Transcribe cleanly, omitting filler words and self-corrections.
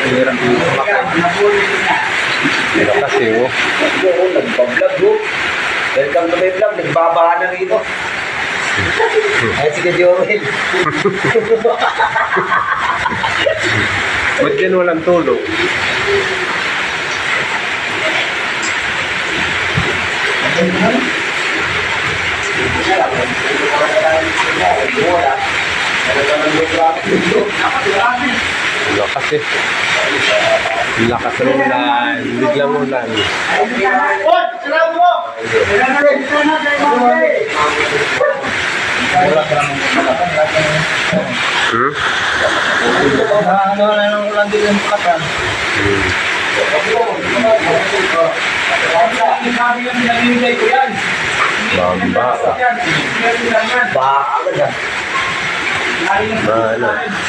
Hirap yung Pero kasi oh. Oo, nagbablog oh. Welcome to my vlog, nagbabaha na rito. Ay, sige Joel. Ba't yan walang tulog? Lakas eh. Lakas ng ulan. Biglang ulan. Ano na nang ulan din yung palakan? Bamba. Baka agad ah. Ano?